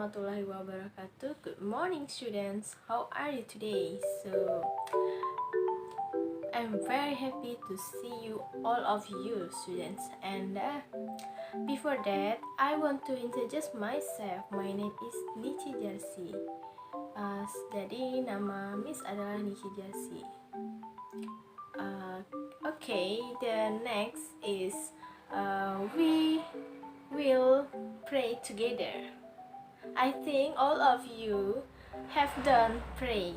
warahmatullahi wabarakatuh. Good morning, students. How are you today? I'm very happy to see you, all of you students. And before that, I want to introduce myself. My name is Nichi Jarsi. Jadi nama Miss adalah Nichi Jarsi. Okay, the next is we will pray together. I think all of you have done pray.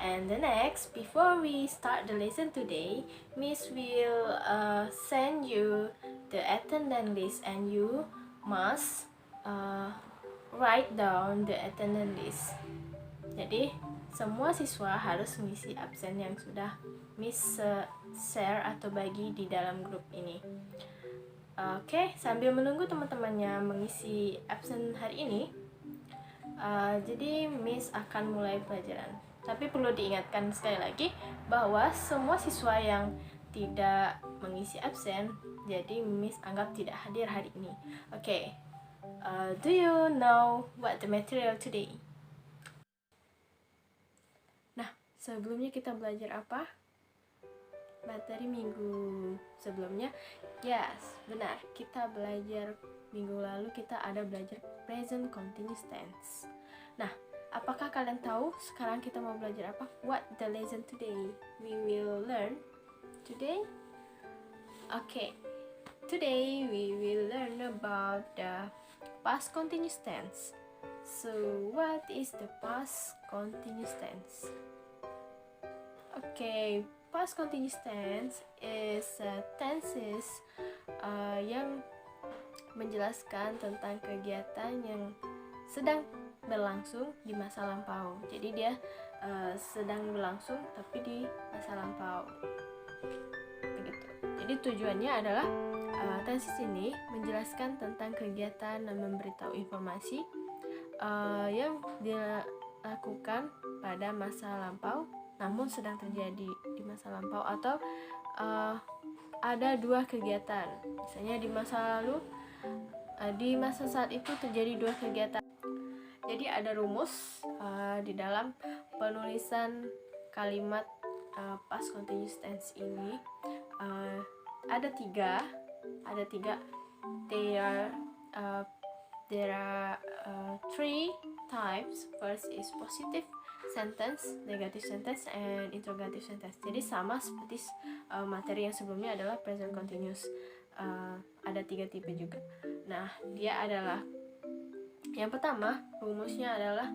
And the next, before we start the lesson today, Miss will send you the attendance list and you must write down the attendance list. Jadi semua siswa harus mengisi absen yang sudah Miss share atau bagi di dalam grup ini. Oke, sambil menunggu teman-temannya mengisi absen hari ini, jadi Miss akan mulai pelajaran. Tapi perlu diingatkan sekali lagi bahwa semua siswa yang tidak mengisi absen, jadi Miss anggap tidak hadir hari ini. Oke, do you know what the material today? Nah, sebelumnya kita belajar apa? Materi minggu sebelumnya? Yes, benar. Kita belajar minggu lalu, kita ada belajar present continuous tense. Nah, apakah kalian tahu sekarang kita mau belajar apa? What the lesson today we will learn today? Okay, today we will learn about the past continuous tense. So, what is the past continuous tense? Okay, past continuous tense is tenses yang menjelaskan tentang kegiatan yang sedang berlangsung di masa lampau. Jadi dia sedang berlangsung tapi di masa lampau. Begitu. Jadi tujuannya adalah tenses ini menjelaskan tentang kegiatan dan memberitahu informasi yang dilakukan pada masa lampau namun sedang terjadi di masa lampau, atau ada dua kegiatan. Misalnya di masa lalu, di masa saat itu terjadi dua kegiatan. Jadi ada rumus di dalam penulisan kalimat past continuous tense ini. Ada tiga. There are three types. First is positive sentence, negative sentence, and interrogative sentence. Jadi sama seperti materi yang sebelumnya adalah present continuous. Ada tiga tipe juga. Nah, dia adalah yang pertama, rumusnya adalah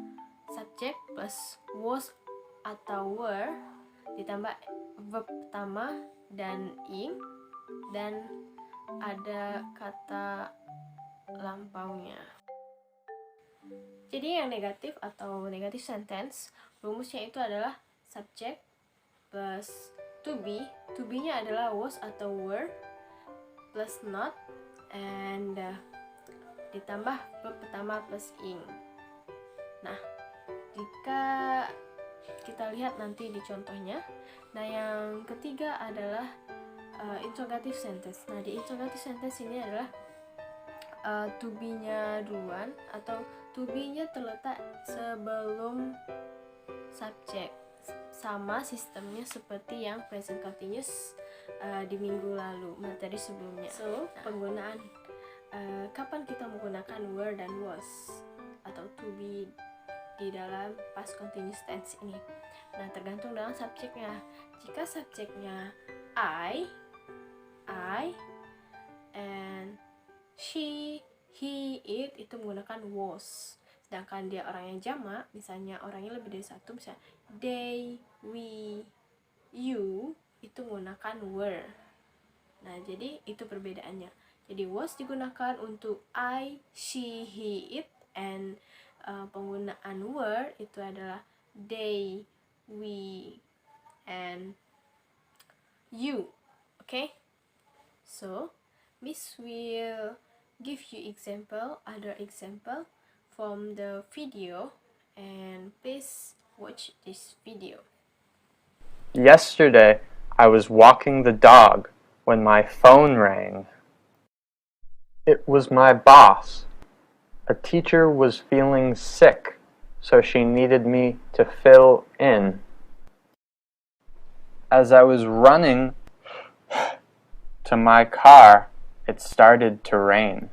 subject plus was atau were ditambah verb pertama dan ing, dan ada kata lampaunya. Jadi yang negatif atau negative sentence, rumusnya itu adalah subject plus to be. To be-nya adalah was atau were plus not, and ditambah verb pertama plus ing. Nah, jika kita lihat nanti di contohnya. Nah, yang ketiga adalah interrogative sentence. Nah, di interrogative sentence ini adalah to be-nya duluan, atau to be-nya terletak sebelum subject. Sama sistemnya seperti yang present continuous di minggu lalu, materi sebelumnya. So, penggunaan kapan kita menggunakan were dan was atau to be di dalam past continuous tense ini. Nah, tergantung dengan subjeknya. Jika subjeknya I, and she, he, it, itu menggunakan was. Sedangkan dia orang yang jamak, misalnya orangnya lebih dari satu, misalnya they, we, you, itu menggunakan were. Nah, jadi itu perbedaannya. Jadi was digunakan untuk I, she, he, it, and penggunaan were itu adalah they, we, and you. Okay? So, Miss will give you other example from the video, and please watch this video. Yesterday, I was walking the dog when my phone rang. It was my boss. A teacher was feeling sick, so she needed me to fill in. As I was running to my car, it started to rain.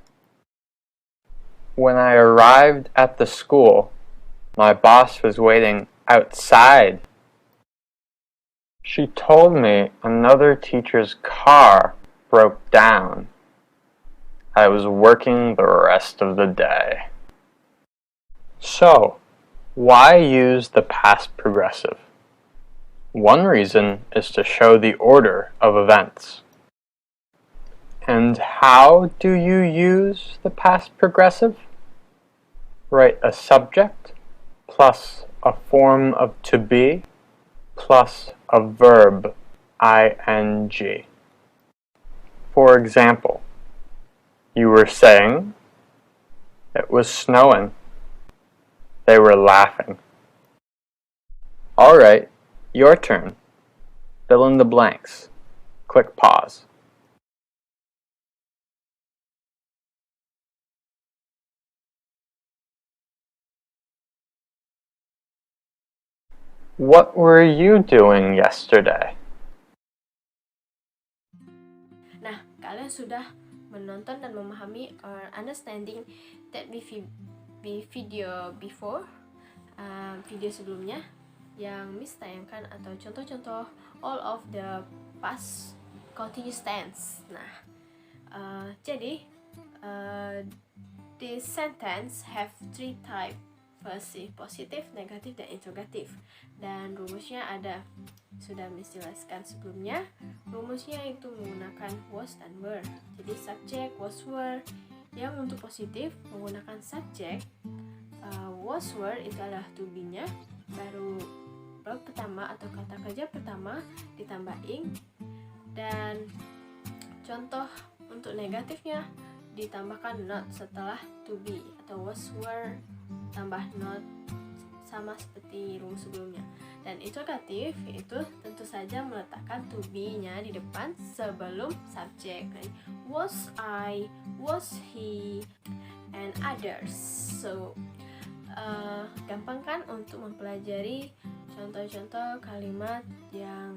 When I arrived at the school, my boss was waiting outside. She told me another teacher's car broke down. I was working the rest of the day. So, why use the past progressive? One reason is to show the order of events. And how do you use the past progressive? Write a subject plus a form of to be plus a verb, ing. For example, you were saying, it was snowing. They were laughing. All right, your turn. Fill in the blanks. Click pause. What were you doing yesterday? Nah, kalian sudah menonton dan memahami or understanding that video before, video sebelumnya yang Miss tayangkan atau contoh-contoh all of the past continuous tense. Nah, jadi this sentence have three type. First, positif, negatif, dan interrogatif. Dan rumusnya ada, sudah Miss jelaskan sebelumnya. Rumusnya itu menggunakan was dan were. Jadi subject, was, were. Yang untuk positif menggunakan subject, was, were itu adalah to be-nya. Baru verb pertama atau kata kerja pertama ditambah ing. Dan contoh untuk negatifnya ditambahkan not setelah to be atau was, were tambah not, sama seperti rumus sebelumnya. Dan interrogatif itu tentu saja meletakkan to be-nya di depan sebelum subjek. Was I, was he, and others. So gampang kan untuk mempelajari contoh-contoh kalimat yang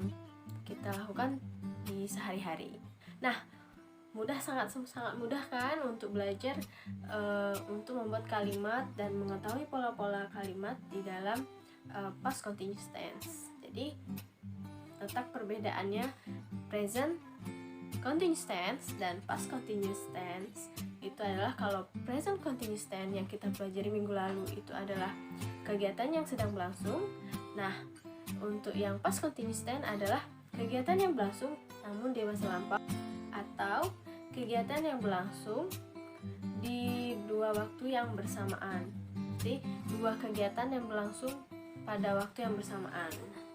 kita lakukan di sehari-hari. Nah, sangat mudah kan untuk belajar untuk membuat kalimat dan mengetahui pola-pola kalimat di dalam past continuous tense. Jadi letak perbedaannya present continuous tense dan past continuous tense itu adalah, kalau present continuous tense yang kita pelajari minggu lalu itu adalah kegiatan yang sedang berlangsung. Nah, untuk yang past continuous tense adalah kegiatan yang berlangsung namun di masa lampau atau kegiatan yang berlangsung di dua waktu yang bersamaan. Jadi dua kegiatan yang berlangsung pada waktu yang bersamaan.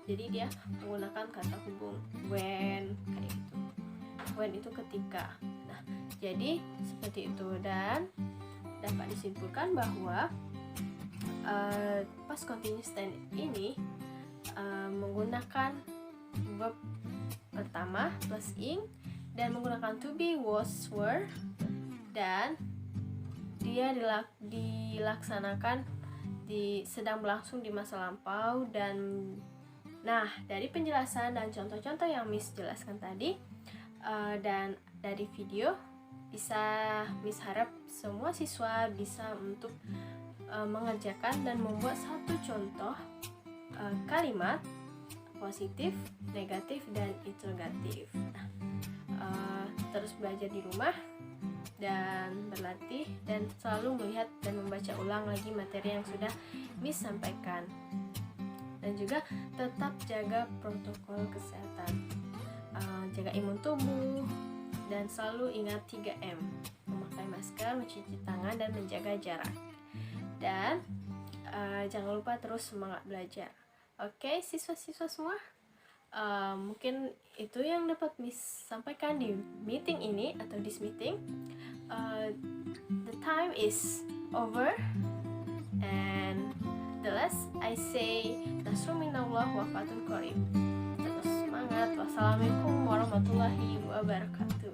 Jadi dia menggunakan kata hubung when, kayak gitu. When itu ketika. Nah, jadi seperti itu, dan dapat disimpulkan bahwa past continuous tense ini menggunakan verb pertama plus ing dan menggunakan to be, was, were, dan dia dilaksanakan sedang berlangsung di masa lampau. Dan nah, dari penjelasan dan contoh-contoh yang Miss jelaskan tadi dan dari video, Miss harap semua siswa bisa untuk mengerjakan dan membuat satu contoh kalimat positif, negatif, dan interrogatif. Nah, terus belajar di rumah dan berlatih dan selalu melihat dan membaca ulang lagi materi yang sudah Miss sampaikan. Dan juga tetap jaga protokol kesehatan, jaga imun tubuh, dan selalu ingat 3M, memakai masker, mencuci tangan, dan menjaga jarak. Dan jangan lupa terus semangat belajar. Oke, siswa-siswa semua, mungkin itu yang dapat Miss sampaikan di meeting ini atau this meeting. The time is over, and the last I say Nasrun minallah wa fathun qarib. Terus semangat. Wassalamualaikum warahmatullahi wabarakatuh.